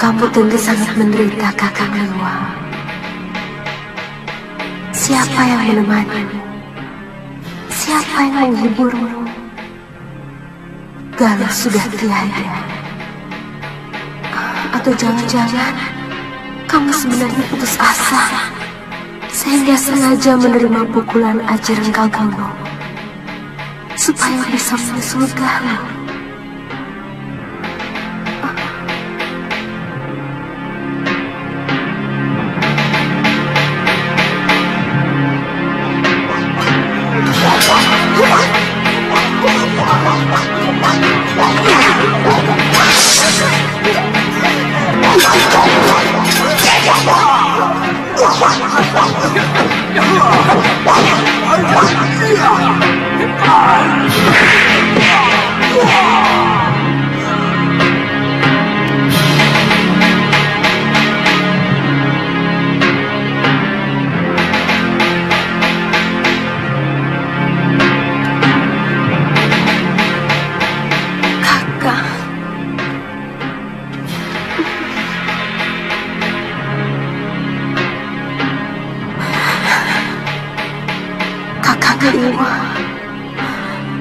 Kamu tentu sangat menderita, Kakang Leluang. Siapa yang menemanimu? Siapa yang menghiburmu? Galuh sudah tiada. Atau jangan-jangan kamu sebenarnya putus asa, sehingga sengaja menerima pukulan ajar engkau Galuh, supaya bisa menyusul Galuh.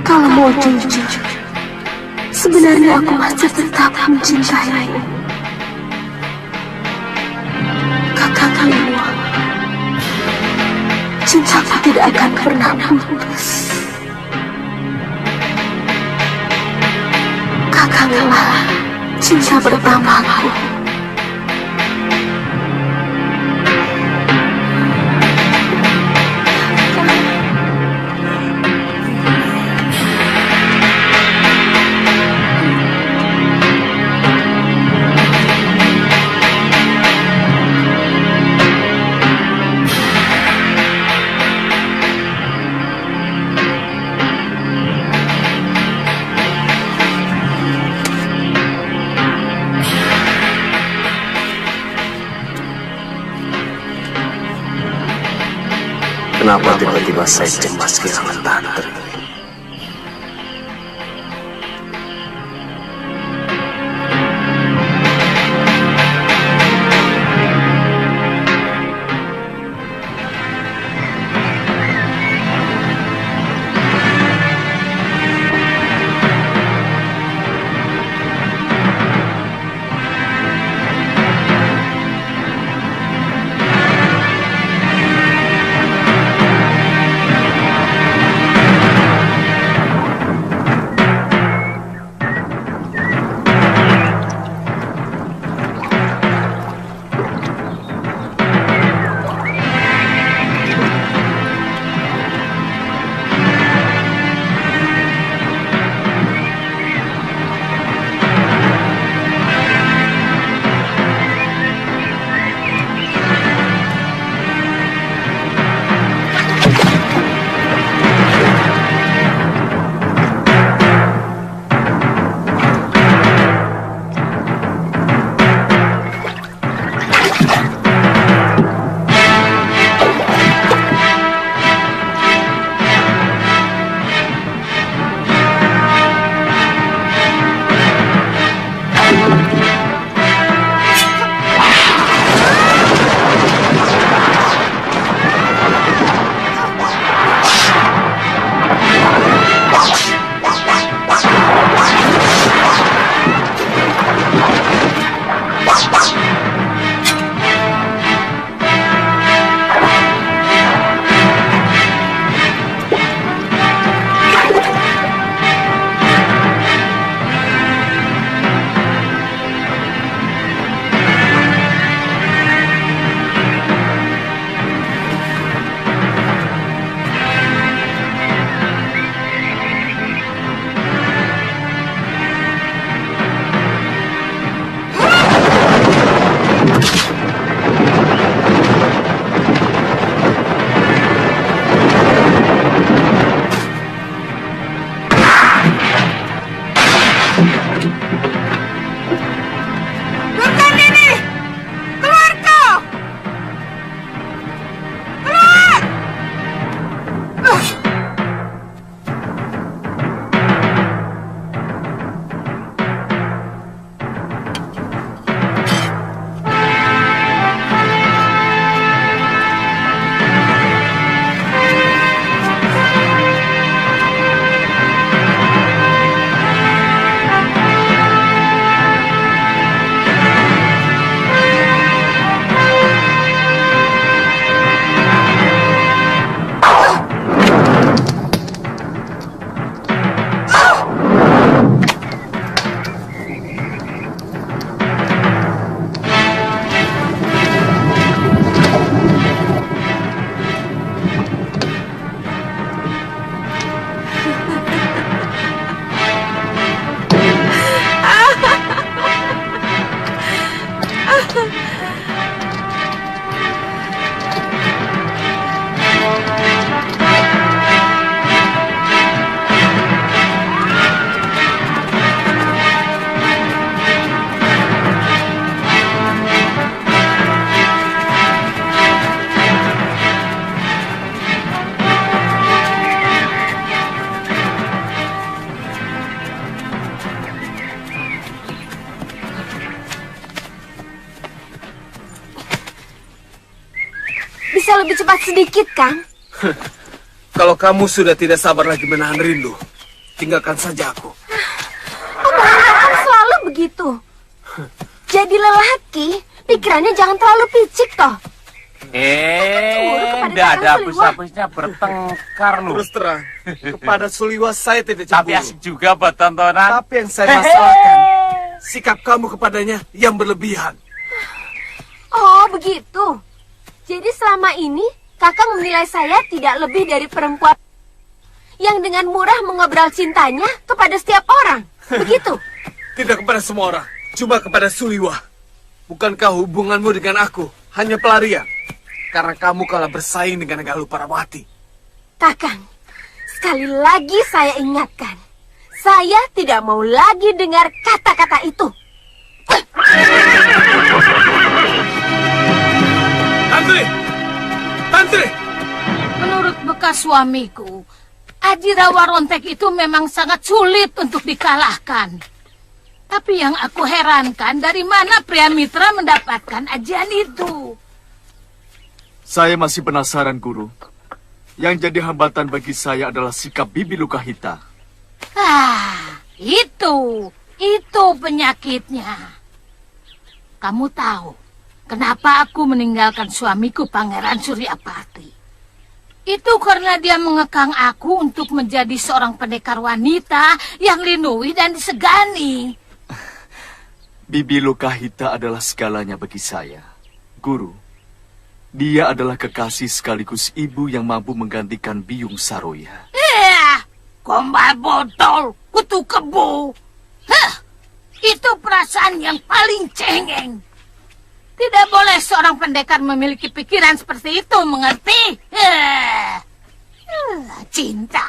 Kalau mau jujur, sebenarnya aku masih tetap mencintaimu. Kakang Leluang, cintaku tidak akan pernah putus. Kakanglah cinta pertamaku. Kenapa tiba-tiba saya cemas kehilangan tante? lebih cepat sedikit, Kang? Kalau kamu sudah tidak sabar lagi menahan rindu, tinggalkan saja aku. Omongan Kakang selalu begitu. Jadi lelaki, pikirannya jangan terlalu picik toh. Tidak ada habis-habisnya bertengkar lu. Terus terang, kepada Suliwa saya tidak cemburu. Tapi asik juga buat tontonan. Tapi yang saya masalahkan, sikap kamu kepadanya yang berlebihan. Oh, begitu. Jadi selama ini, Kakang menilai saya tidak lebih dari perempuan yang dengan murah mengobrol cintanya kepada setiap orang. Begitu? Tidak kepada semua orang, cuma kepada Suliwa. Bukankah hubunganmu dengan aku hanya pelarian? Karena kamu kalah bersaing dengan Galuh Parawati. Kakang, sekali lagi saya ingatkan. Saya tidak mau lagi dengar kata-kata itu. Tantri! Tantri! Menurut bekas suamiku, Adira Warontek itu memang sangat sulit untuk dikalahkan. Tapi yang aku herankan, dari mana pria mitra mendapatkan ajian itu? Saya masih penasaran, Guru. Yang jadi hambatan bagi saya adalah sikap Bibi Lukahita. Itu penyakitnya. Kamu tahu kenapa aku meninggalkan suamiku Pangeran Suryapati? Itu karena dia mengekang aku untuk menjadi seorang pendekar wanita yang linui dan disegani. Bibi Lukahita adalah segalanya bagi saya. Guru, dia adalah kekasih sekaligus ibu yang mampu menggantikan Biung Saroya. Gombal botol, kutu kebo. Itu perasaan yang paling cengeng. Tidak boleh seorang pendekar memiliki pikiran seperti itu, mengerti? Cinta.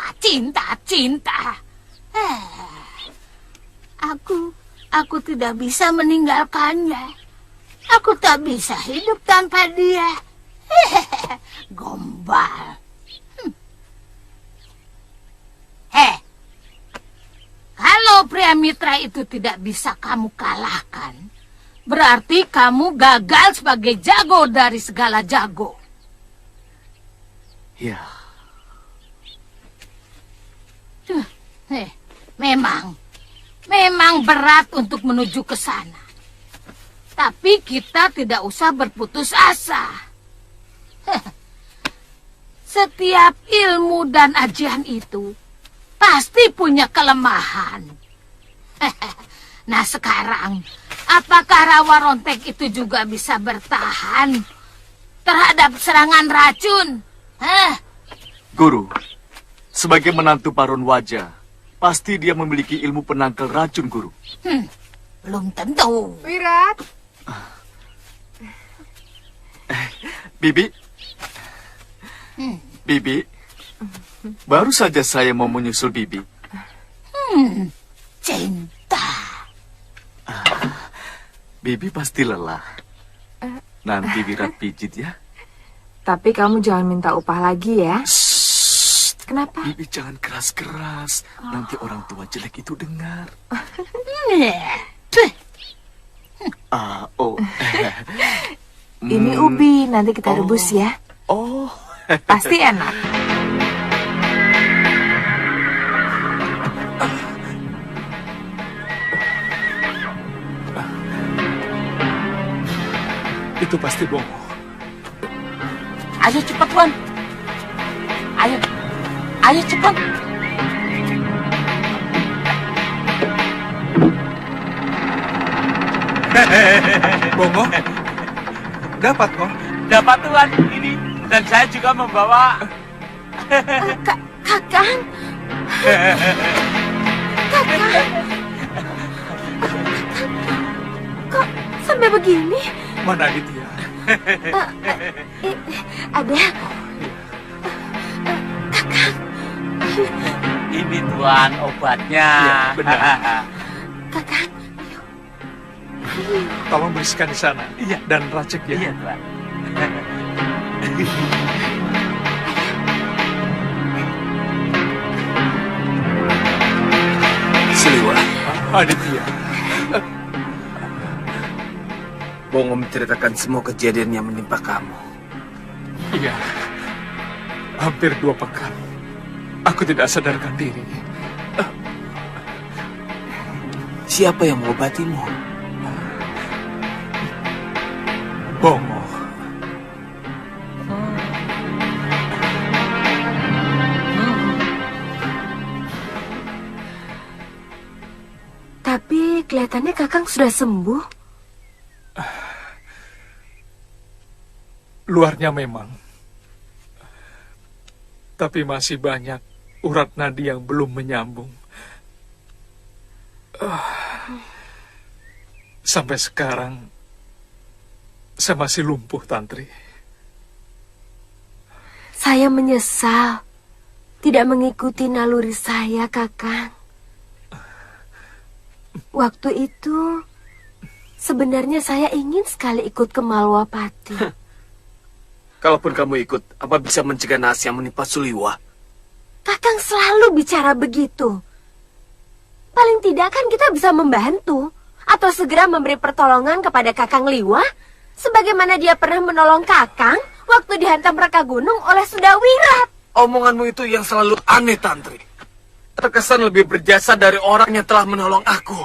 Aku tidak bisa meninggalkannya. Aku tak bisa hidup tanpa dia. Gombal. Kalau pria mitra itu tidak bisa kamu kalahkan, berarti kamu gagal sebagai jago dari segala jago. Ya. Memang berat untuk menuju ke sana. Tapi kita tidak usah berputus asa. Setiap ilmu dan ajian itu pasti punya kelemahan. Nah sekarang, apakah Rawa Rontek itu juga bisa bertahan terhadap serangan racun? Guru, sebagai menantu Paron Wajah, pasti dia memiliki ilmu penangkal racun, Guru. Belum tentu. Wirat. Bibi? Bibi? Baru saja saya mau menyusul Bibi. Cinta. Bibi pasti lelah. Nanti Wirat pijit ya. Tapi kamu jangan minta upah lagi ya. Shh. Kenapa? Bibi jangan keras-keras. Nanti orang tua jelek itu dengar. Ini ubi, nanti kita rebus ya. Oh. Pasti enak. Itu pasti bohong. Ayo cepat, Wan. Ayo cepat. Bongo? Dapat kok. Dapat Tuan ini. Dan saya juga membawa. Kakang. Kok sampai begini? Mana Aditya? Ada. Ini Tuan obatnya. Iya, benar. Kakang. Tolong bersihkan di sana. Iya. Dan racik ya. Iya Tuan. Suliwa. Aditya. Bongo menceritakan semua kejadian yang menimpa kamu. Iya, hampir 2 pekan. Aku tidak sadarkan diri. Siapa yang mengobatimu? Bongo. Tapi kelihatannya Kakang sudah sembuh. Luarnya memang. Tapi masih banyak urat nadi yang belum menyambung. Sampai sekarang, saya masih lumpuh, Tantri. Saya menyesal tidak mengikuti naluri saya, Kakang. Waktu itu, sebenarnya saya ingin sekali ikut ke Malwapati. Kalaupun kamu ikut, apa bisa mencegah naas yang menimpa Suliwa? Kakang selalu bicara begitu. Paling tidak kan kita bisa membantu. Atau segera memberi pertolongan kepada Kakang Liwa. Sebagaimana dia pernah menolong Kakang waktu dihantam Raka Gunung oleh Sudawirat. Omonganmu itu yang selalu aneh, Tantri. Terkesan lebih berjasa dari orang yang telah menolong aku.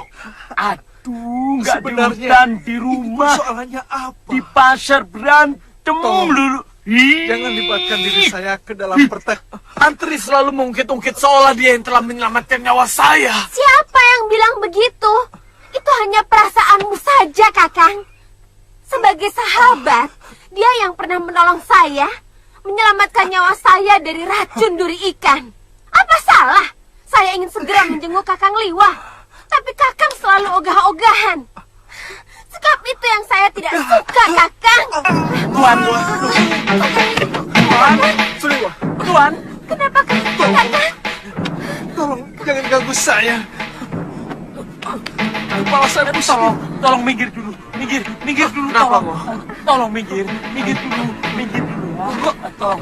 Aduh, nggak di Sebenarnya, hutan, di rumah, Soalnya apa? di pasar berantem Tolong, lulu. Ih. Jangan libatkan diri saya ke dalam Tantri selalu mengungkit-ungkit seolah dia yang telah menyelamatkan nyawa saya. Siapa yang bilang begitu? Itu hanya perasaanmu saja, Kakang. Sebagai sahabat, dia yang pernah menolong saya, menyelamatkan nyawa saya dari racun duri ikan. Apa salah? Saya ingin segera menjenguk Kakang Liwa, tapi Kakang selalu ogah-ogahan. Sikap itu yang saya tidak suka, Kakang. Tuan, Suliwa, Tuan, Kenapa Kakang? tolong jangan ganggu saya. Kepala saya pusing. tolong minggir dulu, minggir dulu, Kenapa, tolong, Mo? tolong minggir dulu ya, tolong.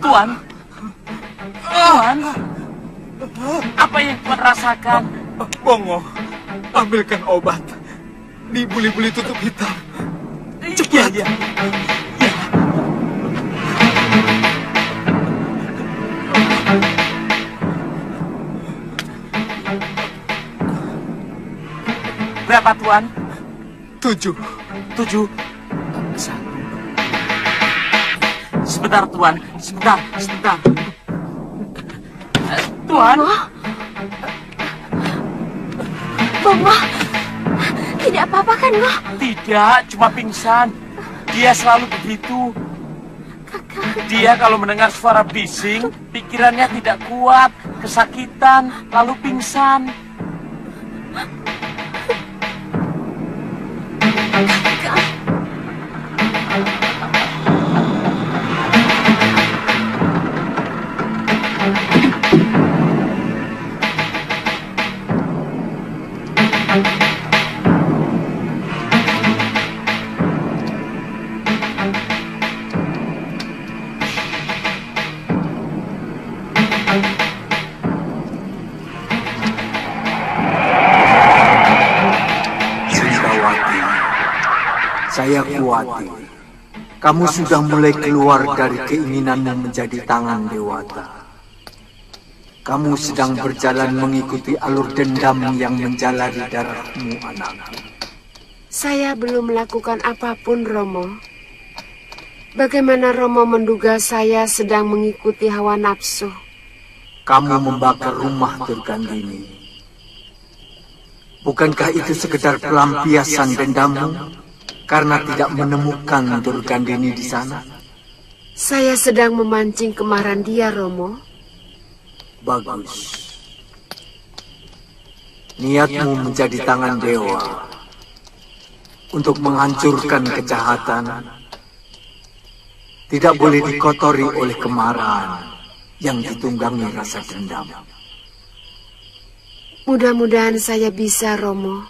Tuan, apa yang Tuan rasakan? Bongo, ambilkan obat. Di buli-buli tutup hitam. Cepat. Ya. Berapa, Tuan? 7. 7. Sebentar, Tuan. Sebentar. Tuan, Bongo, tidak apa-apa kan, Ngo? tidak, cuma pingsan. Dia selalu begitu. Dia kalau mendengar suara bising, pikirannya tidak kuat, kesakitan, lalu pingsan. Sindawati, saya khawatir kamu sudah mulai keluar dari keinginanmu menjadi tangan Dewata. Kamu sedang berjalan mengikuti alur dendam yang menjalari darahmu, anakku. Saya belum melakukan apapun, Romo. Bagaimana Romo menduga saya sedang mengikuti hawa nafsu? Kamu membakar rumah Durgandini. Bukankah itu sekedar pelampiasan dendammu karena tidak menemukan Durgandini di sana? Saya sedang memancing kemarahan dia, Romo. Bagus. Niatmu menjadi tangan dewa untuk menghancurkan kejahatan tidak boleh dikotori oleh kemarahan yang ditunggangi rasa dendam. Mudah-mudahan saya bisa, Romo.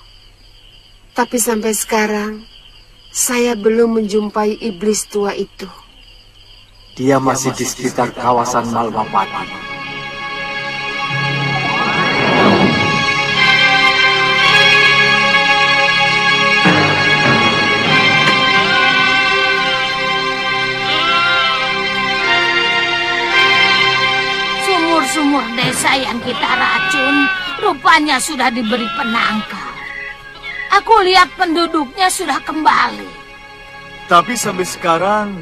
Tapi sampai sekarang, saya belum menjumpai iblis tua itu. Dia masih di sekitar kawasan Malwapati. sumur desa yang kita racun rupanya sudah diberi penangkal. Aku lihat penduduknya sudah kembali. Tapi sampai sekarang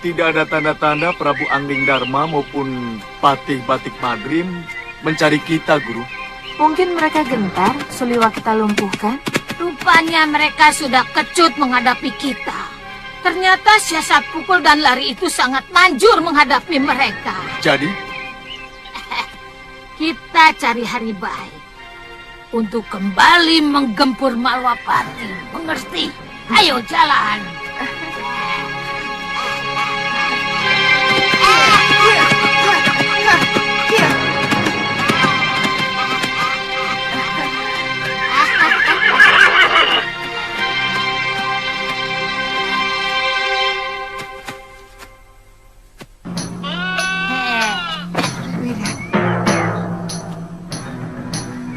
tidak ada tanda-tanda Prabu Angling Dharma maupun Patih Batik Madrim mencari kita, Guru. Mungkin mereka gentar Suliwa kita lumpuhkan. Rupanya mereka sudah kecut menghadapi kita. Ternyata siasat pukul dan lari itu sangat manjur menghadapi mereka. Jadi? Kita cari hari baik untuk kembali menggempur Malwapati. Mengerti? Ayo jalan.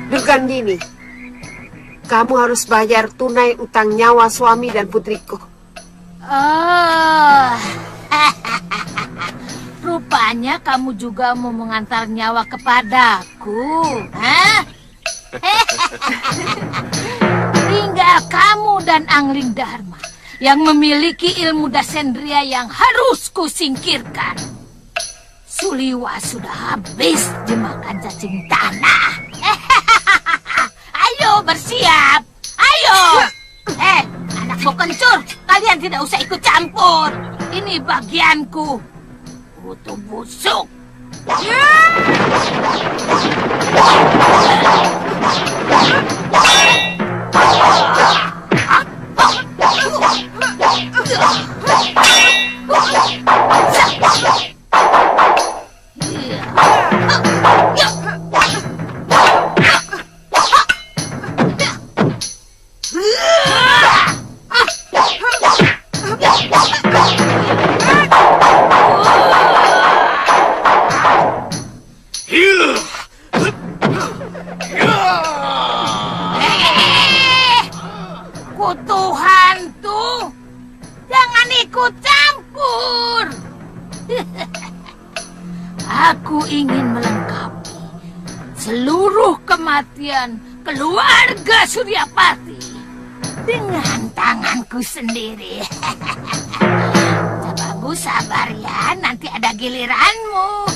Durgandini, kamu harus bayar tunai utang nyawa suami dan putriku. Oh, rupanya kamu juga mau mengantar nyawa kepadaku, hah? Tinggal kamu dan Angling Dharma yang memiliki ilmu dasendria yang harus kusingkirkan. Suliwa sudah habis dimakan cacing tanah. Ayo bersiap, ayo. Anak bau kencur, kalian tidak usah ikut campur. Ini bagianku. Kutu busuk. Kutu hantu, jangan ikut campur. Aku ingin melengkapi seluruh kematian keluarga Suryapati dengan tanganku sendiri. Coba sabar ya, nanti ada giliranmu.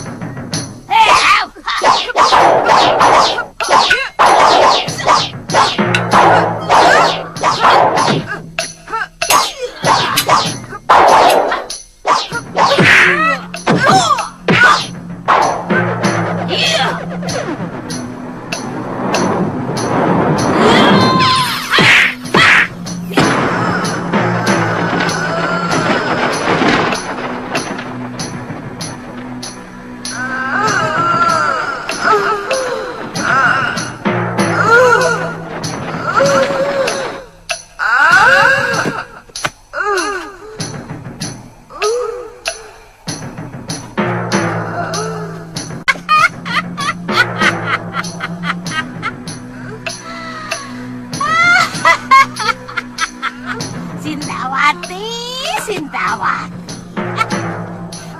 Sintawati.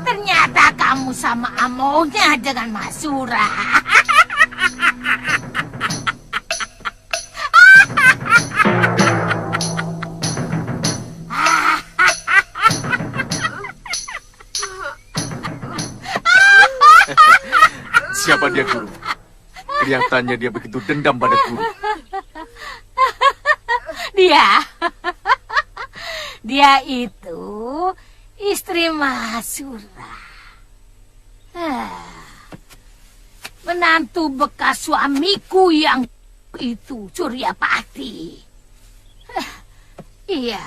Ternyata kamu sama amonya dengan Masura. Siapa dia, Guru? Kelihatannya dia begitu dendam pada Guru. Dia itu istri Masura. Menantu bekas suamiku yang itu, Suryapati. Iya,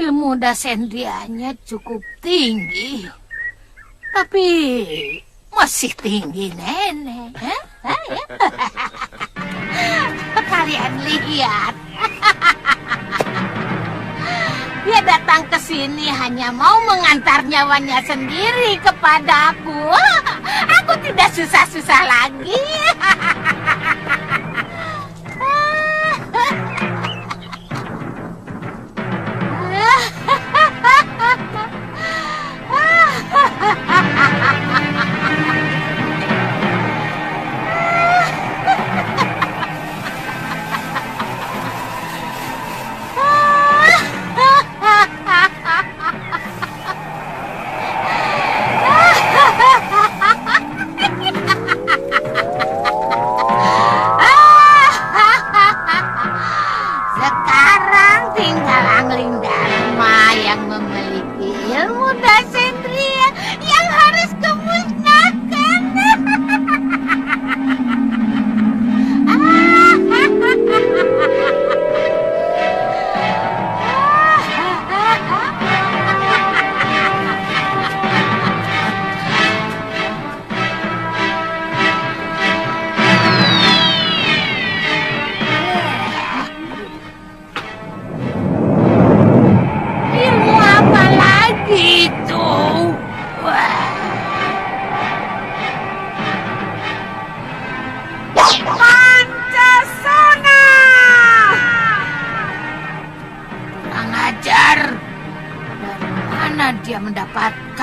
ilmu dasendrianya cukup tinggi. Tapi masih tinggi nenek. Kalian lihat. Dia datang ke sini hanya mau mengantar nyawanya sendiri kepadaku. Aku tidak susah-susah lagi.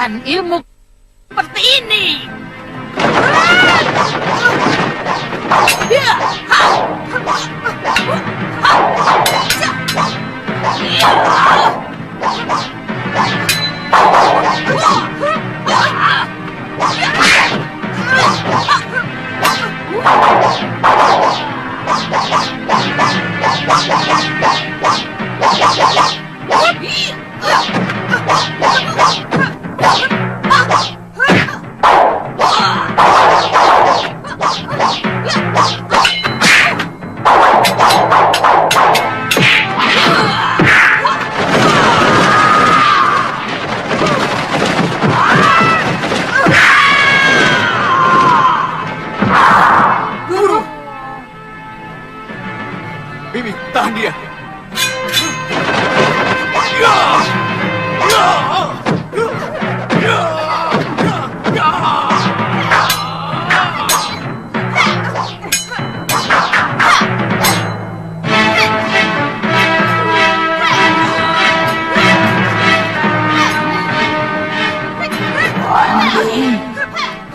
menggunakan ilmu seperti ini. Bibi, tahan dia.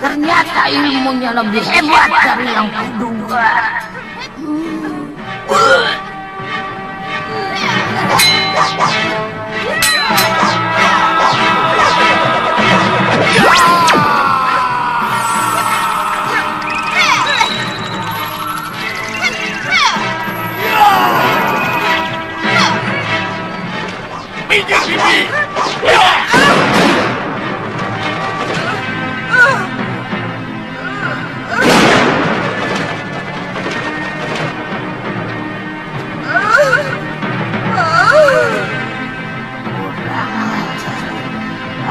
Ternyata ilmunya lebih hebat dari yang kuduga. Minggir, Bibi!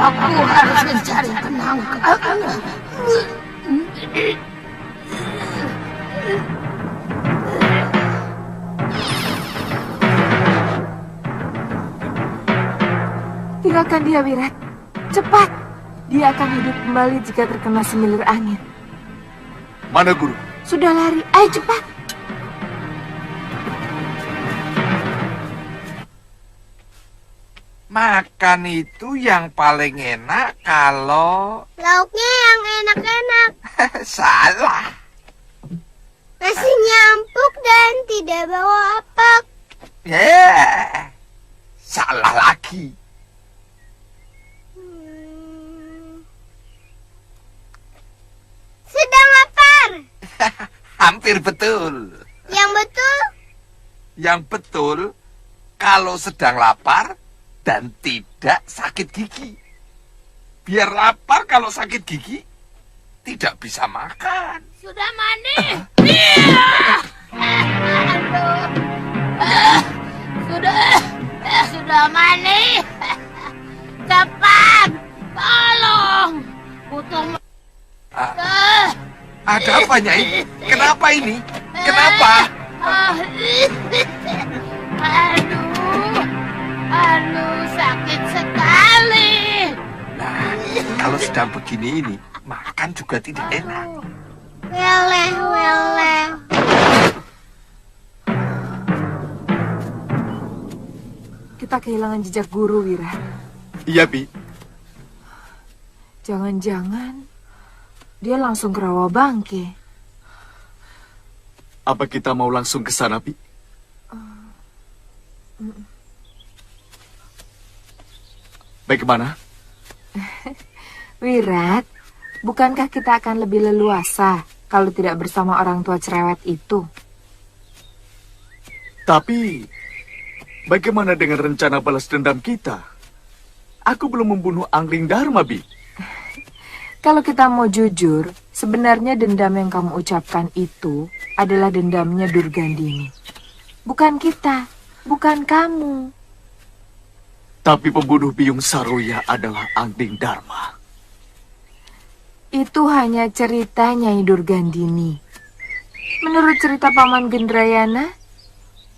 Aku harus mencari penangkap. Tinggalkan dia, Wirat. Cepat. Dia akan hidup kembali jika terkena semilir angin. Mana guru? Sudah lari. Ayo cepat. Makan itu yang paling enak kalau... Lauknya yang enak-enak. Salah. Nasinya empuk dan tidak bawa apak. Salah lagi. Sedang lapar. Hampir betul. Yang betul? Yang betul, kalau sedang lapar dan tidak sakit gigi. Biar lapar kalau sakit gigi, tidak bisa makan. Sudah mandi? Sudah mandi? Cepat, tolong. Butuh. Ada apa, Nyai? Kenapa ini? Kenapa? Aduh, sakit sekali. Nah, kalau sedang begini ini, makan juga tidak enak. Weleh. Kita kehilangan jejak guru, Wira. Iya, Bi. Jangan-jangan dia langsung ke rawa bangke. Apa kita mau langsung ke sana, Bi? Bagaimana? Wirat, bukankah kita akan lebih leluasa kalau tidak bersama orang tua cerewet itu? Tapi, bagaimana dengan rencana balas dendam kita? Aku belum membunuh Angling Dharma, Bi. Kalau kita mau jujur, sebenarnya dendam yang kamu ucapkan itu adalah dendamnya Durgandini. Bukan kita, bukan kamu. Tapi pembunuh Biyung Saroya adalah Angling Dharma. Itu hanya cerita Nyai Durgandini. Menurut cerita Paman Gendrayana,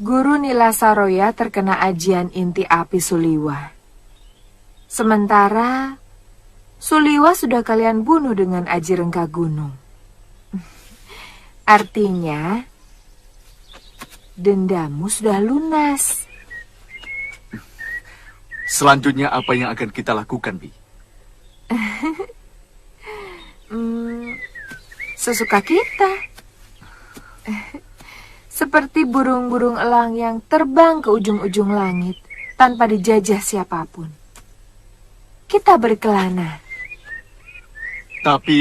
Guru Nila Saroya terkena ajian inti api Suliwa. Sementara Suliwa sudah kalian bunuh dengan aji rengka gunung. Artinya, dendammu sudah lunas. Selanjutnya apa yang akan kita lakukan, Bi? Sesuka kita. Seperti burung-burung elang yang terbang ke ujung-ujung langit tanpa dijajah siapapun. Kita berkelana. Tapi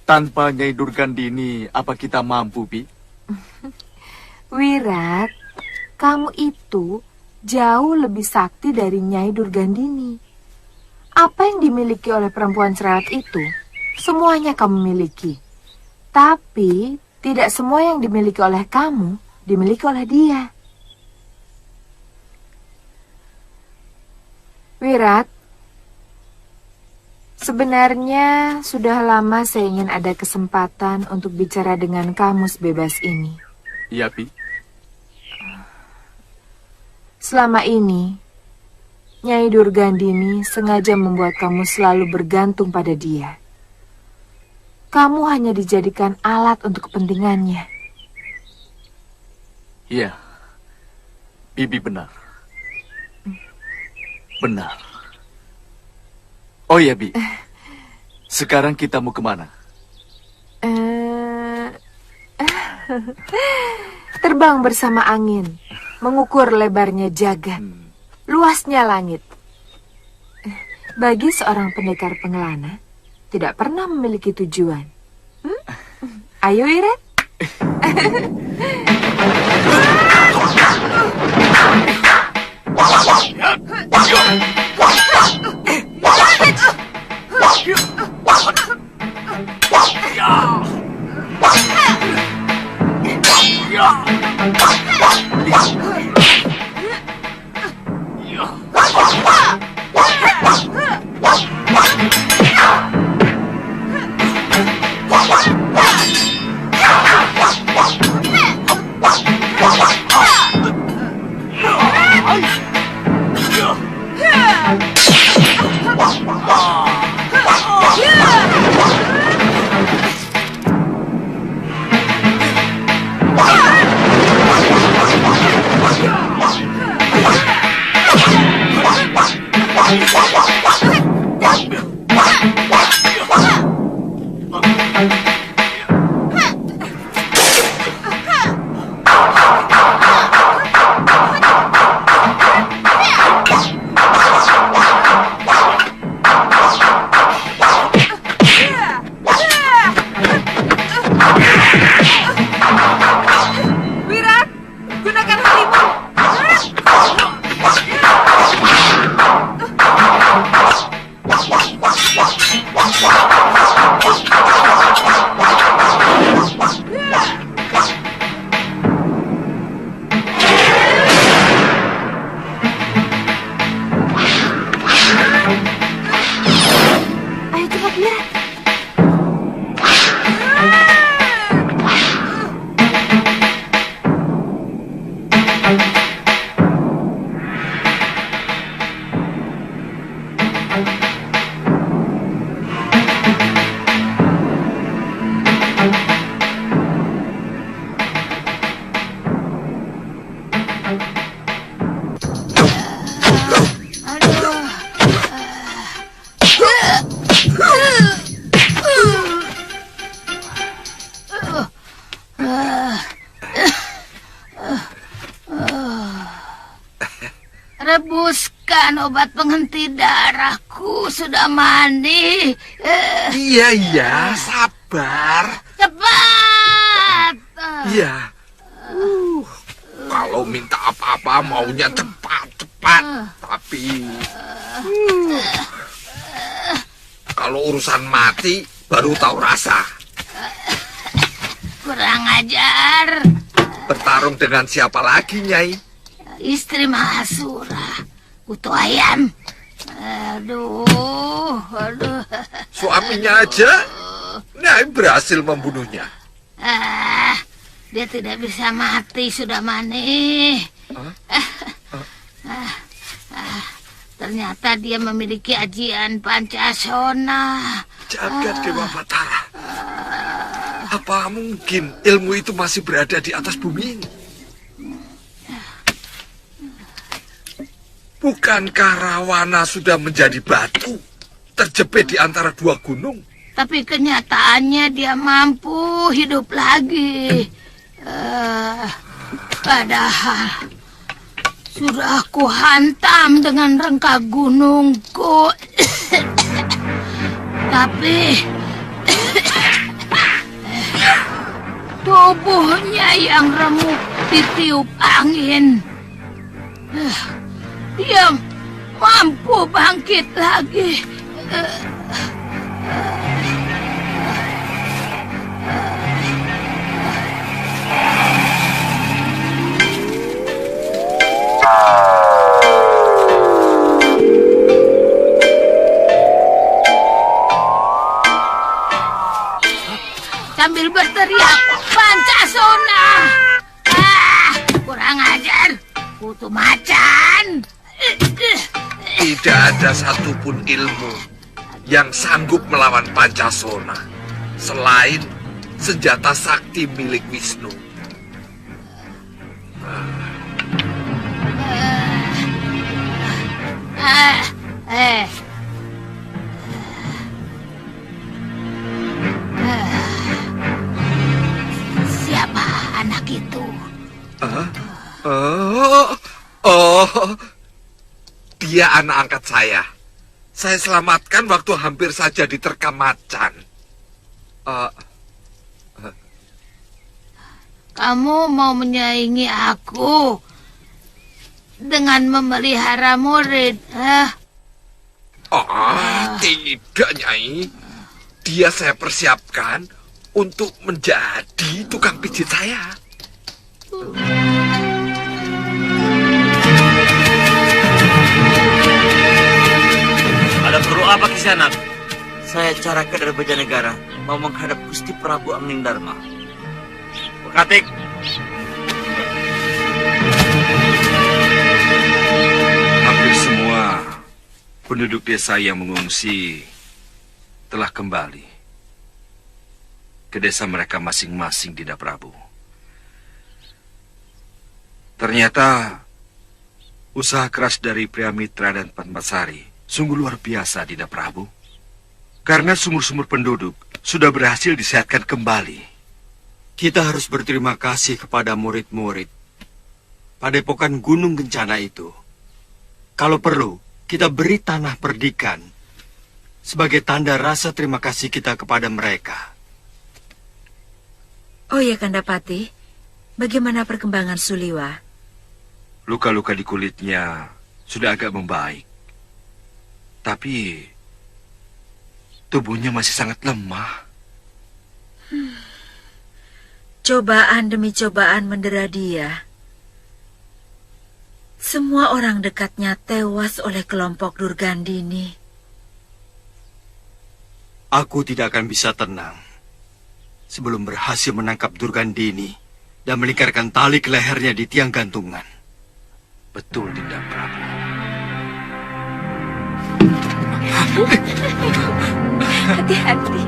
tanpa Nyai Durgandini, apa kita mampu, Bi? Wirat, kamu itu jauh lebih sakti dari Nyai Durgandini. Apa yang dimiliki oleh perempuan cerewet itu, semuanya kamu miliki. Tapi tidak semua yang dimiliki oleh kamu dimiliki oleh dia. Wirat, sebenarnya sudah lama saya ingin ada kesempatan untuk bicara dengan kamu sebebas ini. Iya, Bi. Selama ini, Nyai Durgandini sengaja membuat kamu selalu bergantung pada dia. Kamu hanya dijadikan alat untuk kepentingannya. Iya, Bibi benar. Benar. Oh iya, Bi. Sekarang kita mau kemana? Terbang bersama angin, mengukur lebarnya jagat, luasnya langit. Bagi seorang pendekar pengelana, tidak pernah memiliki tujuan. Ayo, Wirat. Rebuskan obat penghenti darahku, sudah mandi. Iya, sabar. Cepat. Iya. Kalau minta apa-apa maunya cepat-cepat. Tapi kalau urusan mati baru tahu rasa. Kurang ajar. Bertarung dengan siapa lagi, Nyai? Istri Mahasura, Kutu Ayam. Aduh. Suaminya aja, Nyai berhasil membunuhnya. Dia tidak bisa mati, sudah mani. Ternyata dia memiliki ajian Pancasona. Jagat Dewa Batara. Apa mungkin ilmu itu masih berada di atas bumi ini? Bukankah Rawana sudah menjadi batu? terjepit di antara dua gunung. Tapi kenyataannya dia mampu hidup lagi. Padahal sudah aku hantam dengan rengka gunungku. Tapi tubuhnya yang remuk ditiup angin. Dia mampu bangkit lagi. Sambil berteriak, Pancasona! Kurang ajar, kutu macan! Tidak ada satupun ilmu yang sanggup melawan Pancasona selain senjata sakti milik Wisnu. Siapa anak itu? Dia anak angkat saya. Saya selamatkan waktu hampir saja diterkam macan. Kamu mau menyaingi aku dengan memelihara murid? Tidak, Nyai. Dia saya persiapkan untuk menjadi tukang pijit saya. Ada perlu apa Kisanak? Saya Caraka dari Bajanegara mau menghadap Gusti Prabu Angling Dharma. Katik. Hampir semua penduduk desa yang mengungsi telah kembali ke desa mereka masing-masing, Dinda Prabu. Ternyata usaha keras dari Priamitra dan Padmasari sungguh luar biasa, Dinda Prabu. Karena sumur-sumur penduduk sudah berhasil disehatkan kembali. Kita harus berterima kasih kepada murid-murid Padepokan Gunung Kencana itu. Kalau perlu, kita beri tanah perdikan sebagai tanda rasa terima kasih kita kepada mereka. Oh ya, Kandapati, bagaimana perkembangan Suliwa? Luka-luka di kulitnya sudah agak membaik. Tapi tubuhnya masih sangat lemah. Cobaan demi cobaan mendera dia. Semua orang dekatnya tewas oleh kelompok Durgandini. Aku tidak akan bisa tenang sebelum berhasil menangkap Durgandini dan melingkarkan tali ke lehernya di tiang gantungan. Betul, Dinda Prabu. Hati-hati.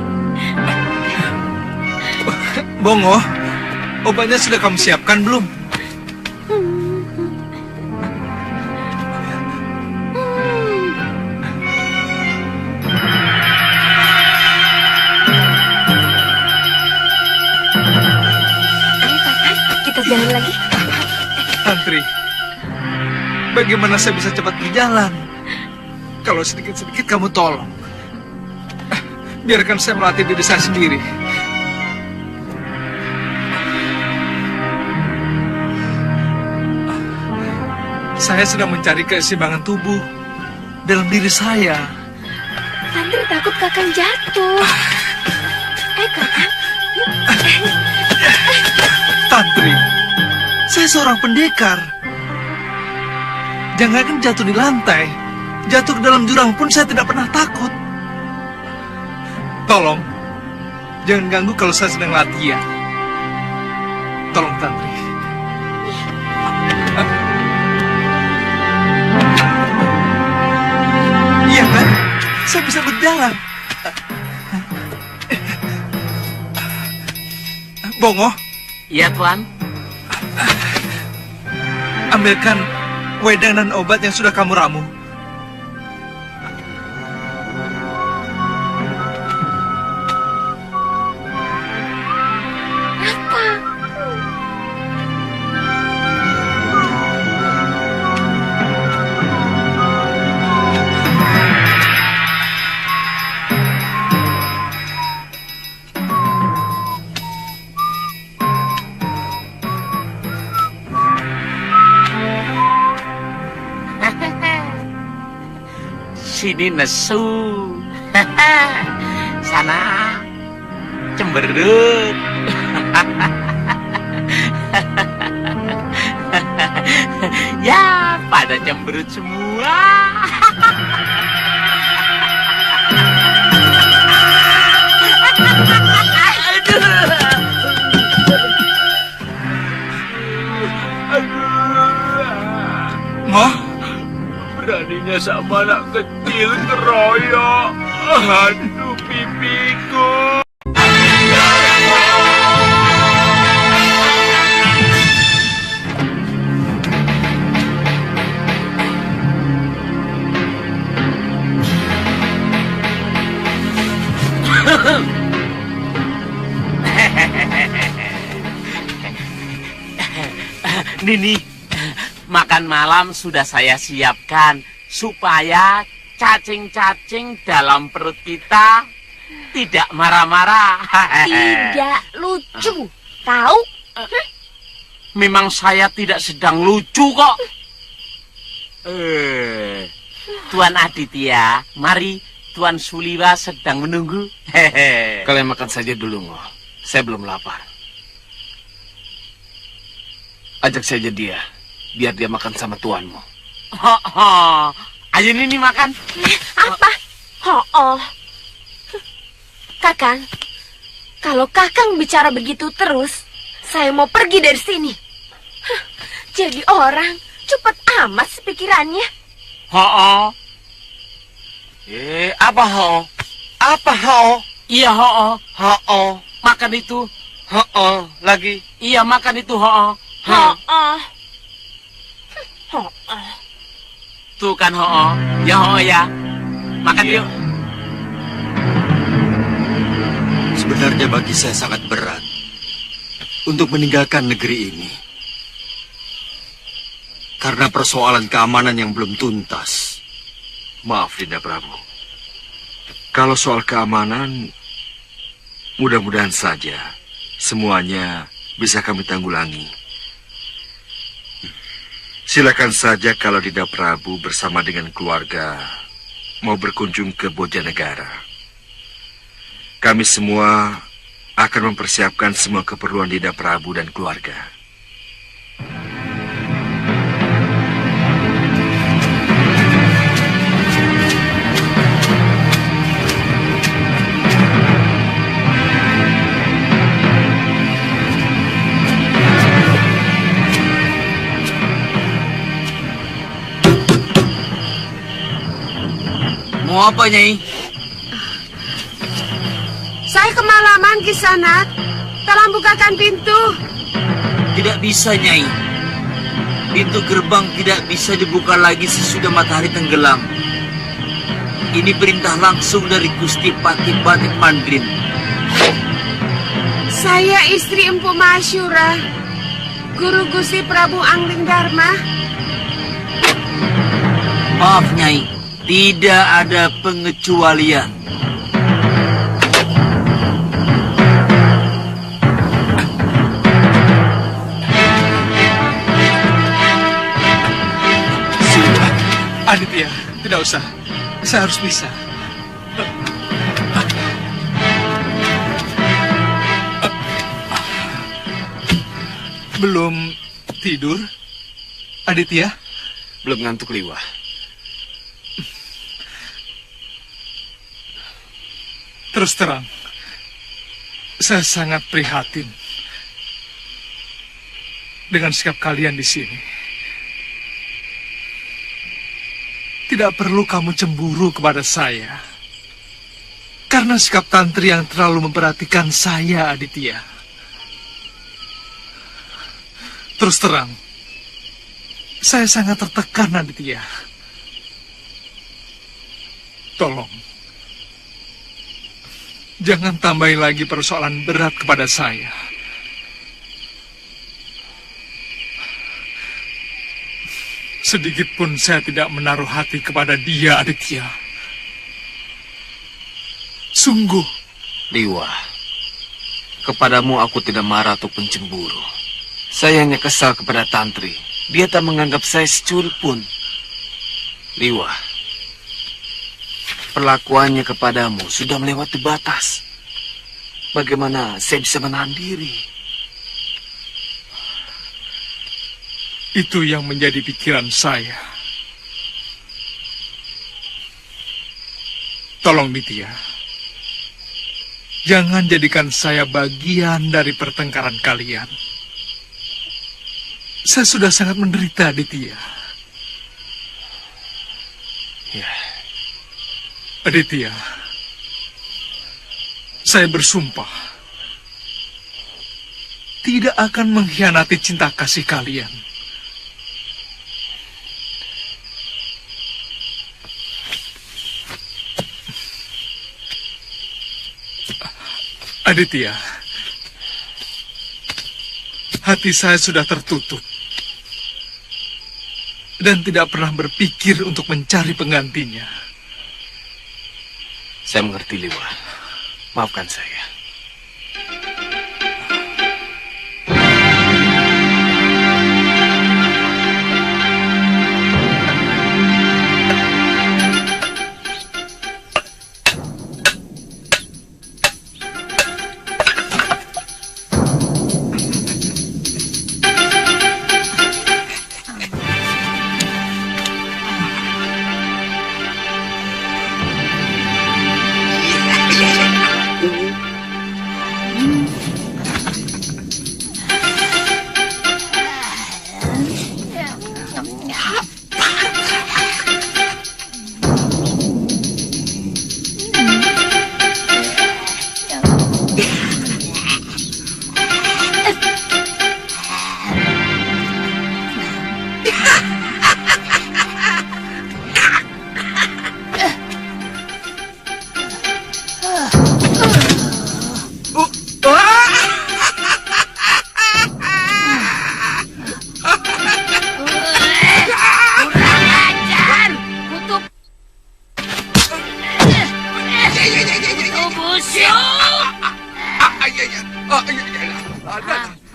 Bongo, obatnya sudah kamu siapkan belum? Ayo kakak, kita jalan lagi. Tantri, bagaimana saya bisa cepat berjalan? Kalau sedikit-sedikit kamu tolong. Biarkan saya melatih diri saya sendiri. Saya sedang mencari keseimbangan tubuh dalam diri saya. Tantri takut kakak jatuh. Kakak, yuk. Tantri, saya seorang pendekar. Jangankan jatuh di lantai, jatuh ke dalam jurang pun saya tidak pernah takut. Tolong, jangan ganggu kalau saya sedang latihan. Tolong, Tantri. Iya kan? Saya bisa berjalan. Bongo? Iya, Tuan. Ambilkan wedang dan obat yang sudah kamu ramu. sini nesu. Sana cemberut. Ya, pada cemberut semua. Ma? Beraninya sama anak kecil keroyok. Aduh, pipiku. Nini, makan malam sudah saya siapkan supaya cacing-cacing dalam perut kita tidak marah-marah. Tidak lucu, tahu? Memang saya tidak sedang lucu kok. Tuan Aditya, mari Tuan Suliwa sedang menunggu. Kalian makan saja dulu, Ngo. Saya belum lapar. Ajak saja dia, biar dia makan sama tuanmu. Ayo Nini makan. Apa? Kakang, kalau Kakang bicara begitu terus, saya mau pergi dari sini. Jadi orang cepat amat sepikirannya. Apa ho? Apa ho? Iya ho. Makan itu. Lagi. Iya makan itu ho. Tuh kan ho. Ya ho ya. Makan yuk. Sebenarnya bagi saya sangat berat untuk meninggalkan negeri ini. Karena persoalan keamanan yang belum tuntas. Maaf, Dinda Prabu. Kalau soal keamanan, mudah-mudahan saja semuanya bisa kami tanggulangi. Silakan saja kalau Dinda Prabu bersama dengan keluarga mau berkunjung ke Bojanegara. Kami semua akan mempersiapkan semua keperluan Dinda Prabu dan keluarga. Mau apa, Nyai? Saya kemalaman, Kisanak. Tolong bukakan pintu. Tidak bisa, Nyai. Pintu gerbang tidak bisa dibuka lagi sesudah matahari tenggelam. Ini perintah langsung dari Gusti Pati-Pati Mandrin. Saya istri Empu Masyura, Guru Gusti Prabu Angling Dharma. Maaf, Nyai. Tidak ada pengecualian. Sudah, Aditya, tidak usah. Saya harus bisa. Belum tidur, Aditya? Belum ngantuk, Liwa. Terus terang, saya sangat prihatin dengan sikap kalian di sini. Tidak perlu kamu cemburu kepada saya, karena sikap tantri yang terlalu memperhatikan saya, Aditya. Terus terang, saya sangat tertekan, Aditya. Tolong. Jangan tambahin lagi persoalan berat kepada saya. Sedikit pun saya tidak menaruh hati kepada dia, Aditya. Sungguh. Liwa, kepadamu aku tidak marah ataupun cemburu. Saya hanya kesal kepada Tantri. Dia tak menganggap saya secuil pun. Liwa, Perlakuannya kepadamu sudah melewati batas. Bagaimana saya bisa menahan diri? Itu yang menjadi pikiran saya. Tolong Nitya, jangan jadikan saya bagian dari pertengkaran kalian. Saya sudah sangat menderita, Aditya. Ya. Aditya, saya bersumpah tidak akan mengkhianati cinta kasih kalian. Aditya, hati saya sudah tertutup dan tidak pernah berpikir untuk mencari penggantinya. Saya mengerti, Liwa. Maafkan saya.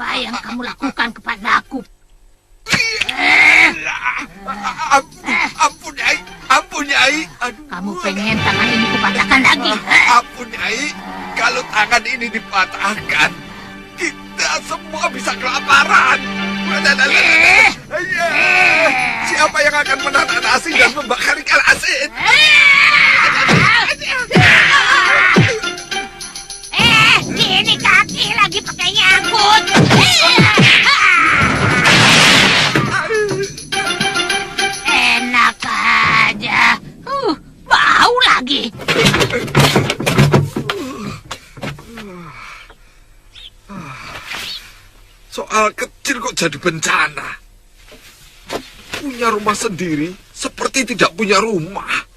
Apa yang kamu lakukan kepadaku? Ampun, Nyai. Ampun, Nyai. Aduh. Kamu pengen tangan ini kupatahkan lagi? Ampun, Nyai. Kalau tangan ini dipatahkan, kita semua bisa kelaparan. Siapa yang akan menahan asin dan membakar ikan asin? Ini kaki lagi pakai nyangkut. Enak aja. Bau lagi. Soal kecil kok jadi bencana. Punya rumah sendiri seperti tidak punya rumah.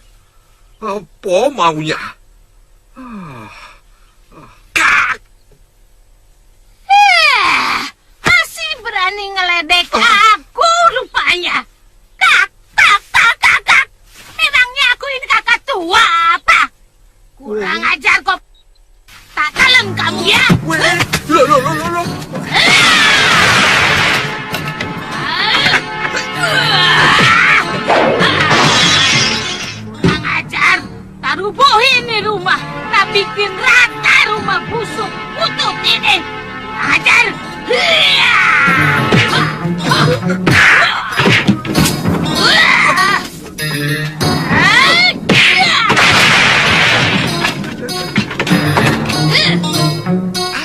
Apa maunya? Masih berani ngeledek aku rupanya. Kak. Memangnya aku ini kakak tua apa? Kurang ajar kok. Tak kalem kamu ya. Loh. Kurang ajar. Tak rubuhin nih rumah. Tak bikin rata rumah busuk butut ini. Kurang ajar.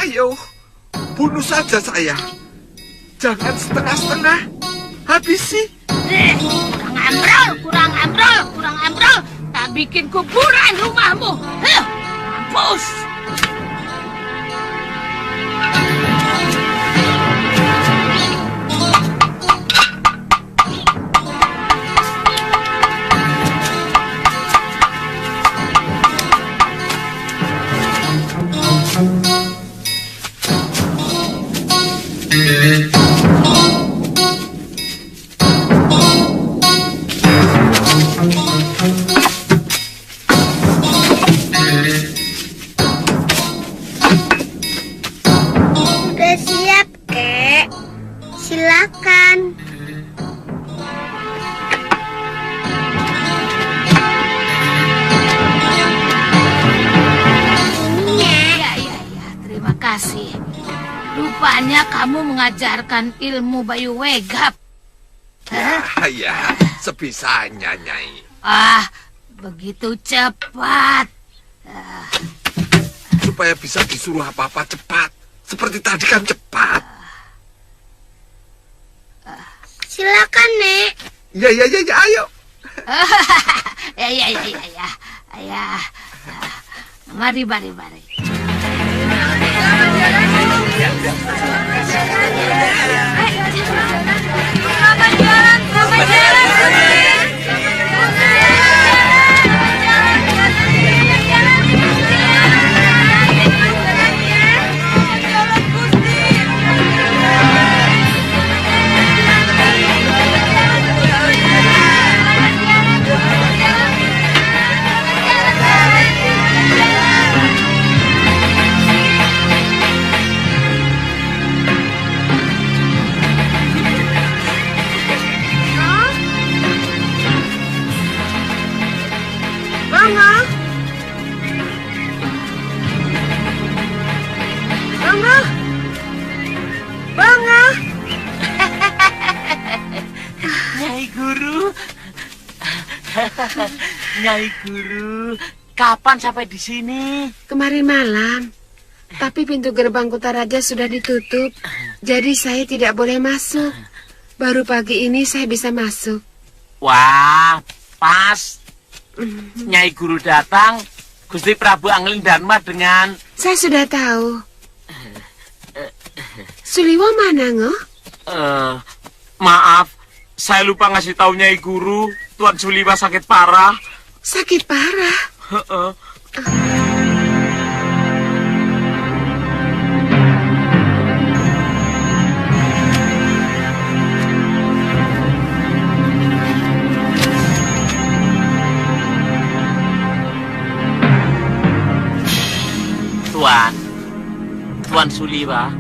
Ayo, bunuh saja saya. Jangan setengah-setengah. Habisi. Kurang ambrol. Tak bikin kuburan rumahmu. Mampus. Udah siap, Kek. Silakan. kasih. Rupanya kamu mengajarkan ilmu Bayu Wegap. Ya, sebisanya, Nyai. Ah, begitu cepat. Supaya bisa disuruh apa-apa cepat. Seperti tadi kan cepat. Silakan, Nek. Ya, ayo. Ya. Mari. Selamat jalan. Bangga. Nyai Guru. Nyai Guru, kapan sampai di sini? Kemarin malam. Tapi pintu gerbang Kutaraja sudah ditutup. Jadi saya tidak boleh masuk. Baru pagi ini saya bisa masuk. Wah, pas. Nyai Guru datang, Gusti Prabu Angling Dharma dengan... Saya sudah tahu. Suliwa mana, Ngoh? Maaf, saya lupa ngasih tahu Nyai Guru, Tuan Suliwa sakit parah. Sakit parah? Tuan Suliwa,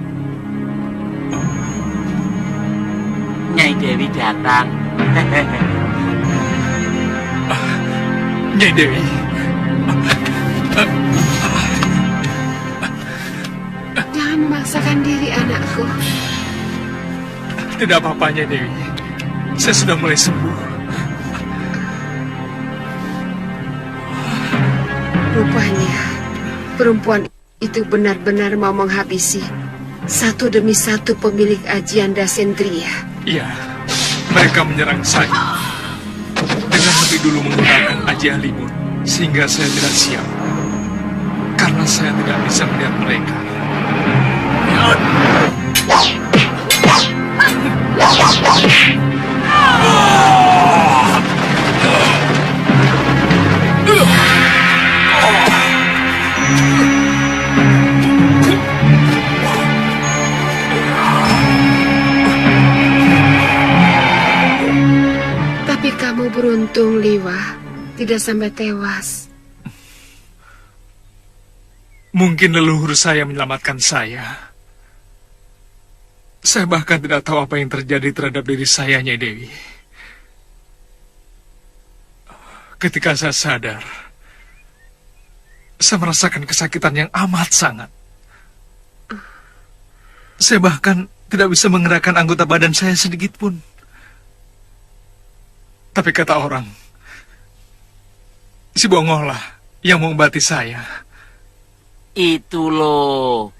Nyai Dewi datang. Nyai Dewi. Jangan memaksakan diri, anakku. Tidak apa-apa, Nyai Dewi. Saya sudah mulai sembuh. Rupanya perempuan itu benar-benar mau menghabisi satu demi satu pemilik ajian Dasendria. Iya, mereka menyerang saya dengan lebih dulu menggunakan aji Halimun, sehingga saya tidak siap karena saya tidak bisa melihat mereka. Tapi kamu beruntung, Liwa, tidak sampai tewas. Mungkin leluhur saya menyelamatkan saya. Saya bahkan tidak tahu apa yang terjadi terhadap diri saya, Nyai Dewi. Ketika saya sadar, saya merasakan kesakitan yang amat sangat. Saya bahkan tidak bisa menggerakkan anggota badan saya sedikit pun. Tapi kata orang, si Bongoh lah yang mengobati saya. Itu loh,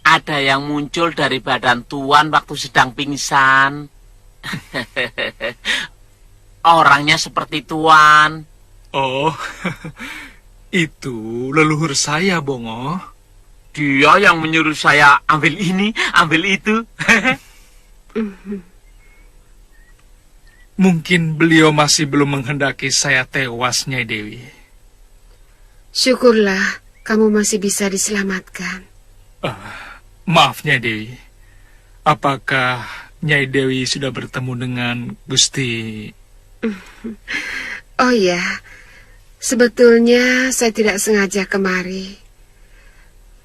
ada yang muncul dari badan Tuan waktu sedang pingsan. Orangnya seperti Tuan. Oh, itu leluhur saya, Bongoh. Dia yang menyuruh saya ambil ini, ambil itu. Mungkin beliau masih belum menghendaki saya tewas, Nyai Dewi. Syukurlah kamu masih bisa diselamatkan. Maaf, Nyai Dewi. Apakah Nyai Dewi sudah bertemu dengan Gusti? Oh ya, sebetulnya saya tidak sengaja kemari.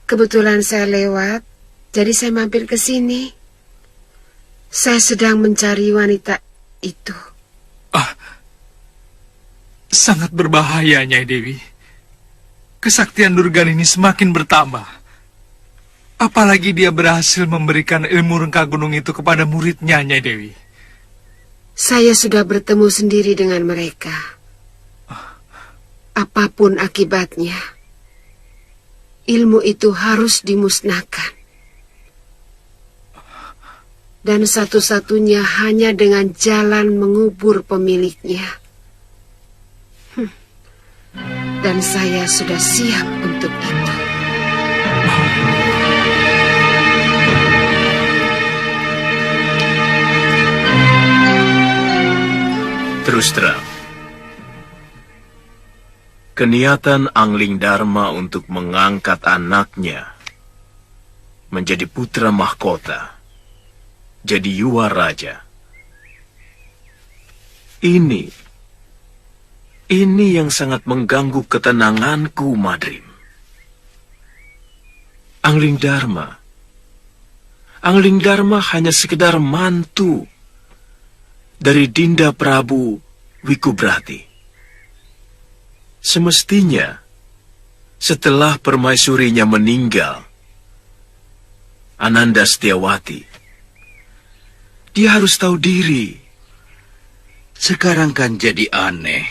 Kebetulan saya lewat, jadi saya mampir ke sini. Saya sedang mencari wanita itu. Sangat berbahaya, Nyai Dewi. Kesaktian Durgan ini semakin bertambah. Apalagi dia berhasil memberikan ilmu rengka gunung itu kepada muridnya, Nyai Dewi. Saya sudah bertemu sendiri dengan mereka. Apapun akibatnya, ilmu itu harus dimusnahkan. Dan satu-satunya hanya dengan jalan mengubur pemiliknya. Dan saya sudah siap untuk itu. Terus terang, keniatan Angling Dharma untuk mengangkat anaknya menjadi putra mahkota, jadi Yuwa Raja. Ini yang sangat mengganggu ketenanganku, Madrim. Angling Dharma hanya sekedar mantu dari Dinda Prabu Wikubrati. Semestinya, setelah permaisurinya meninggal, Ananda Setiawati, dia harus tahu diri. Sekarang kan jadi aneh.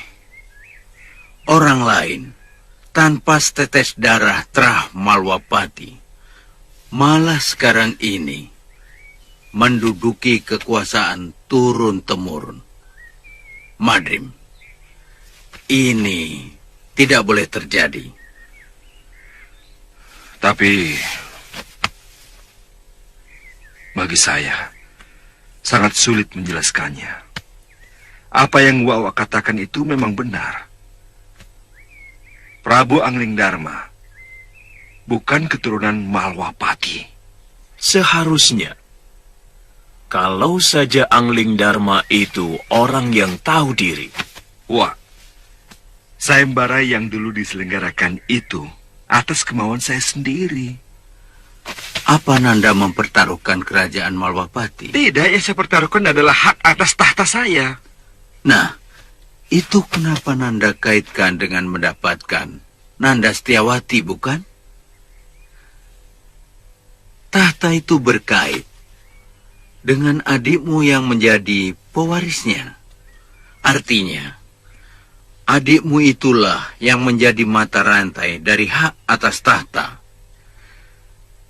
Orang lain, tanpa setetes darah terah Malwapati, malah sekarang ini menduduki kekuasaan turun-temurun. Madrim, ini tidak boleh terjadi. Tapi bagi saya sangat sulit menjelaskannya. Apa yang Wawa katakan itu memang benar. Prabu Angling Dharma bukan keturunan Malwapati. Seharusnya, kalau saja Angling Dharma itu orang yang tahu diri. Wah, sayembara yang dulu diselenggarakan itu atas kemauan saya sendiri. Apa Nanda mempertaruhkan kerajaan Malwapati? Tidak, yang saya pertaruhkan adalah hak atas tahta saya. Nah, itu kenapa Nanda kaitkan dengan mendapatkan Nanda Setiawati, bukan? Tahta itu berkait dengan adikmu yang menjadi pewarisnya. Artinya, adikmu itulah yang menjadi mata rantai dari hak atas tahta.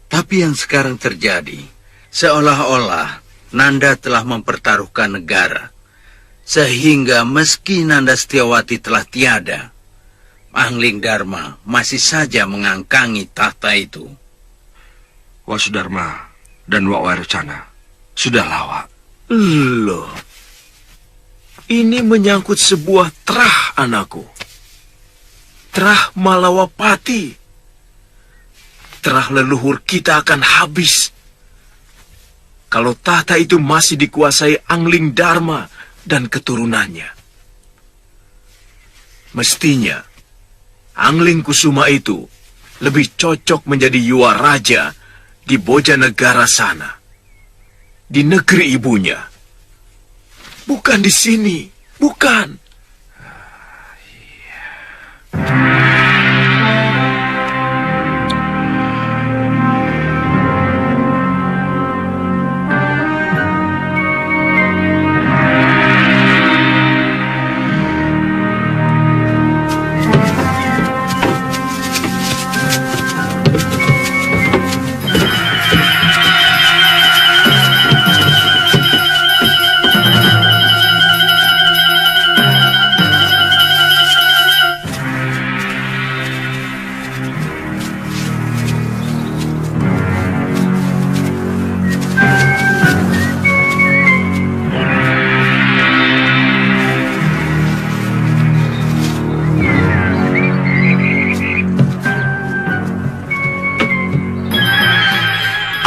Tapi yang sekarang terjadi, seolah-olah Nanda telah mempertaruhkan negara. Sehingga meski Nanda Setiawati telah tiada, Angling Dharma masih saja mengangkangi tahta itu. Wasudharma dan Wawarucana sudah lawak. Loh, ini menyangkut sebuah terah, anakku. Terah Malawapati. Terah leluhur kita akan habis kalau tahta itu masih dikuasai Angling Dharma dan keturunannya. Mestinya, Angling Kusuma itu lebih cocok menjadi Yuwa Raja di Bojanegara sana. Di negeri ibunya. Bukan di sini. Bukan.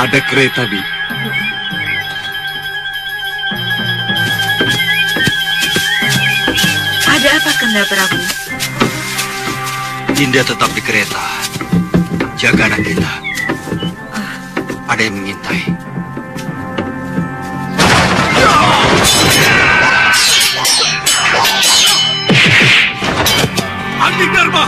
Ada kereta, Bi. Ada apa, Kanda Prabu? Dinda tetap di kereta. Jaga anak kita. Ada yang mengintai. Angling Dharma!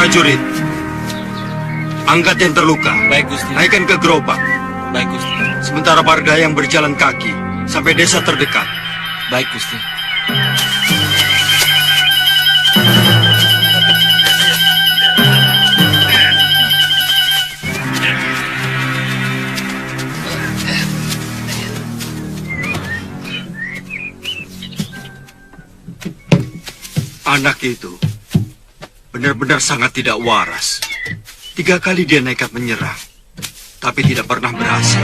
Prajurit, angkat yang terluka. Baik, Gusti. Naikkan ke gerobak. Baik, Gusti. Sementara Parda yang berjalan kaki sampai desa terdekat. Baik, Gusti. Anak itu benar-benar sangat tidak waras. 3 kali dia nekat menyerang, tapi tidak pernah berhasil.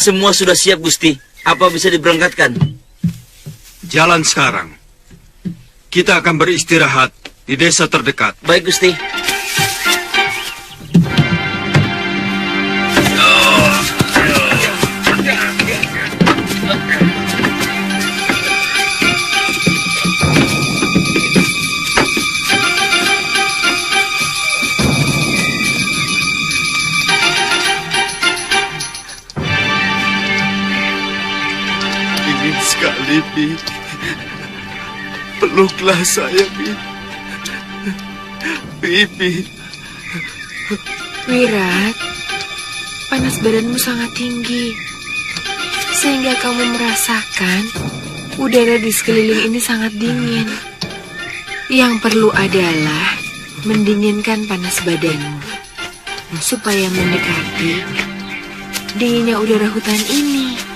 Semua sudah siap, Gusti. Apa bisa diberangkatkan? Jalan sekarang. Kita akan beristirahat di desa terdekat. Baik, Gusti. Sekali, Bi. Peluklah saya, Bi. Bi. Wirat, panas badanmu sangat tinggi. Sehingga kamu merasakan udara di sekeliling ini sangat dingin. Yang perlu adalah mendinginkan panas badanmu. Supaya mendekati dinginnya udara hutan ini.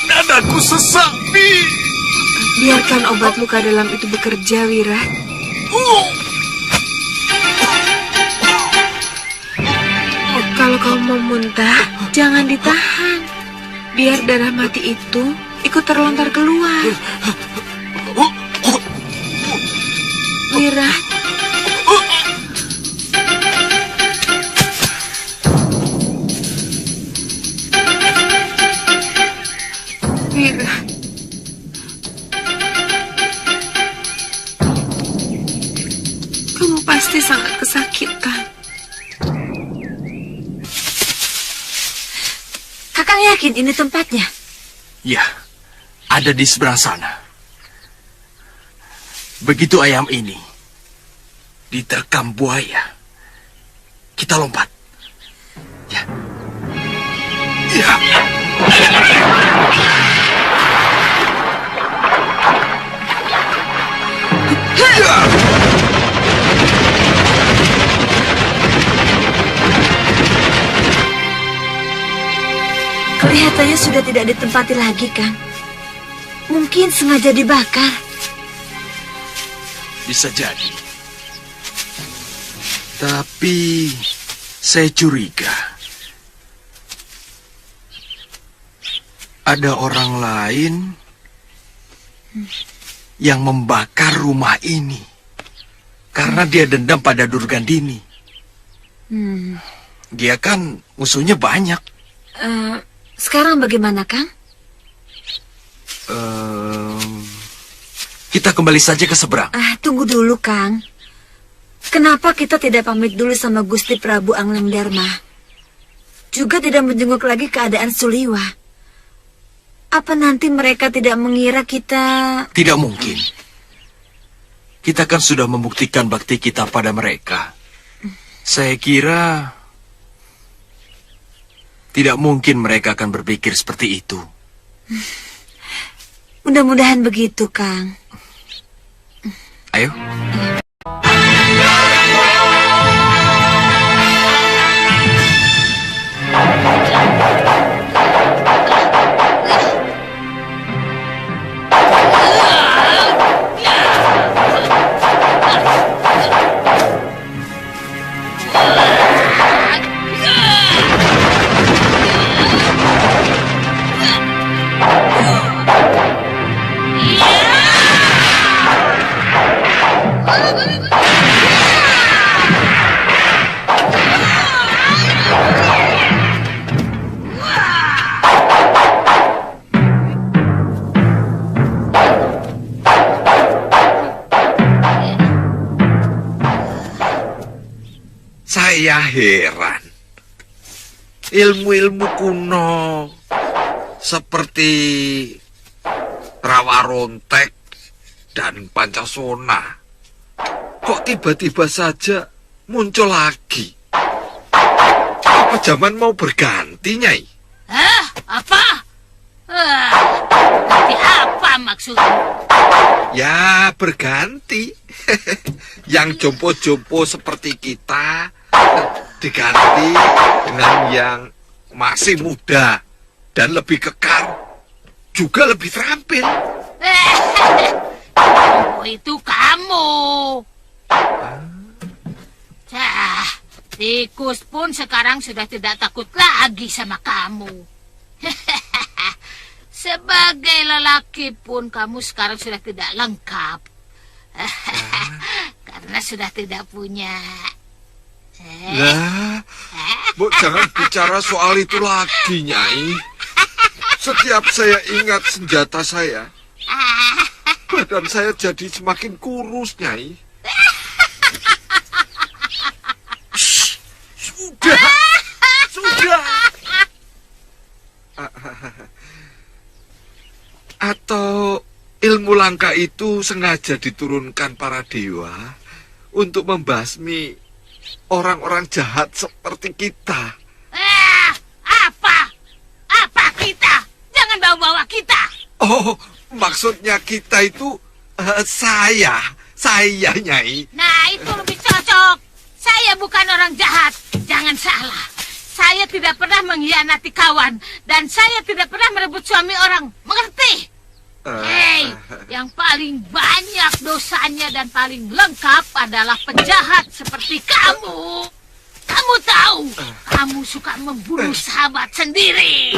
Dadaku sesak, Bi. Biarkan obat luka dalam itu bekerja, Wirat. Kalau kamu mau muntah, jangan ditahan. Biar darah mati itu ikut terlontar keluar. Wirat. Wirat. Kamu pasti sangat kesakitan. Kakang yakin ini tempatnya? Ya, ada di seberang sana. Begitu ayam ini diterkam buaya, kita lompat. Ya. Ya. Kelihatannya sudah tidak ditempati lagi, Kang. Mungkin sengaja dibakar. Bisa jadi. Tapi saya curiga ada orang lain yang membakar rumah ini karena dia dendam pada Durgandini. Dia kan musuhnya banyak. Sekarang bagaimana, Kang? Kita kembali saja ke seberang. Tunggu dulu, Kang. Kenapa kita tidak pamit dulu sama Gusti Prabu Angleng Dharma? Juga tidak menjenguk lagi keadaan Suliwa. Apa nanti mereka tidak mengira kita... Tidak mungkin. Kita kan sudah membuktikan bakti kita pada mereka. Saya kira tidak mungkin mereka akan berpikir seperti itu. Mudah-mudahan begitu, Kang. Ayo. Saya heran. Ilmu-ilmu kuno seperti Rawarontek dan Pancasona kok tiba-tiba saja muncul lagi. Apa zaman mau berganti, Nyai? Apa? Ganti apa maksudnya? Ya, berganti. Yang jompo-jompo seperti kita diganti dengan yang masih muda dan lebih kekar, juga lebih terampil. Itu kamu. Tikus pun sekarang sudah tidak takut lagi sama kamu. Sebagai lelaki pun kamu sekarang sudah tidak lengkap. Karena sudah tidak punya. Lah, Bu, jangan bicara soal itu lagi, Nyai. Setiap saya ingat senjata saya, badan saya jadi semakin kurus, Nyai. Sudah. Atau ilmu langka itu sengaja diturunkan para dewa untuk membasmi orang-orang jahat seperti kita. Apa kita? Jangan bawa-bawa kita. Oh, maksudnya kita itu saya, Nyai. Nah, itu lebih cocok. Saya bukan orang jahat. Jangan salah. Saya tidak pernah mengkhianati kawan. Dan saya tidak pernah merebut suami orang. Mengerti? Hei, yang paling banyak dosanya dan paling lengkap adalah penjahat seperti kamu. Kamu tahu, kamu suka membunuh sahabat sendiri.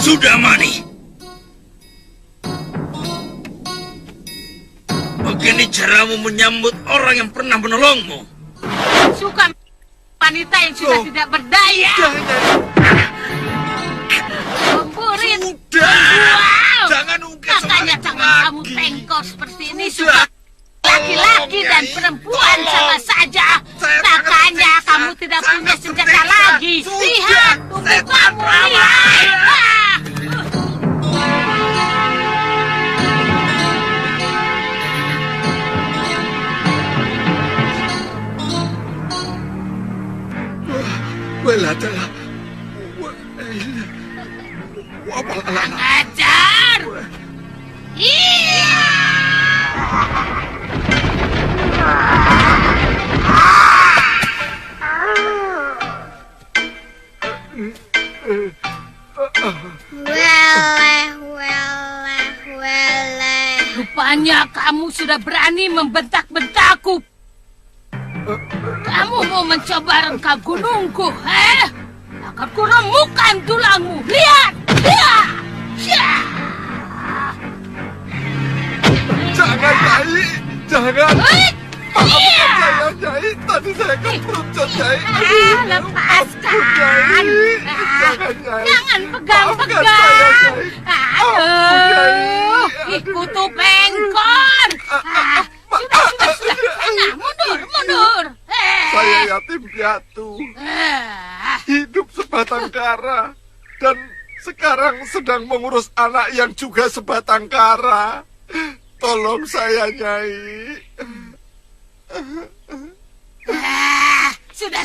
Sudah, Mani. Begini caramu menyambut orang yang pernah menolongmu. Suka wanita yang sudah tidak berdaya. Pemburit. Wow. Jangan ungkit Katanya tangan kamu tengkol seperti ini sudah. Laki-laki dan perempuan sama saja. Makanya kamu tidak punya senjata lagi. Lihat, tubuh kamu lihat. Weladalah. Ajar. Iya. Rupanya kamu sudah berani membentak-bentakku. Kamu mau mencoba rengkap gunungku, akan kuremukkan tulangmu. Lihat, lihat. Jangan, Nyai. Jangan. Maafkan saya, Nyai. Tadi saya keperucut, Nyai. Lepaskan. Jangan, Nyai. Jangan pegang-pegang. Aduh, ikutu pengkor. Sudah. Nah, mundur. Saya yatim piatu. Hidup sebatang kara. Dan sekarang sedang mengurus anak yang juga sebatang kara. Tolong saya, Nyai. Sudah.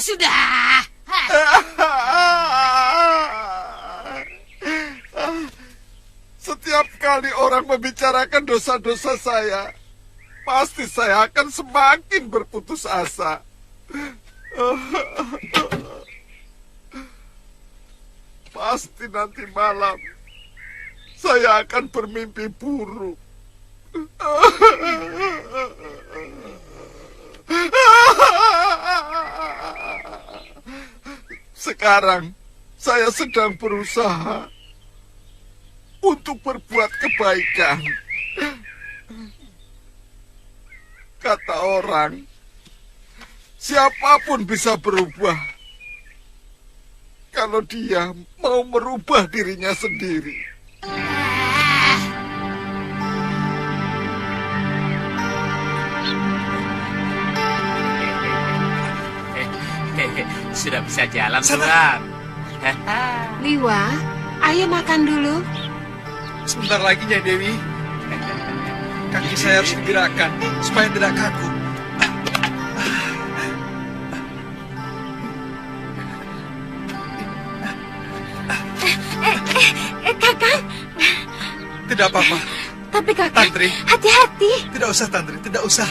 Setiap kali orang membicarakan dosa-dosa saya, pasti saya akan semakin berputus asa. Pasti nanti malam saya akan bermimpi buruk. Sekarang saya sedang berusaha untuk berbuat kebaikan. Kata orang, siapapun bisa berubah kalau dia mau merubah dirinya sendiri. Sudah bisa jalan, Tuan. Liwa, ayo makan dulu. Sebentar lagi, Nyai Dewi. Kaki saya harus digerakkan supaya tidak kaku. Kakang. Tidak apa-apa. Tapi kakak, Tantri. hati-hati. Tidak usah, Tantri. Tidak usah.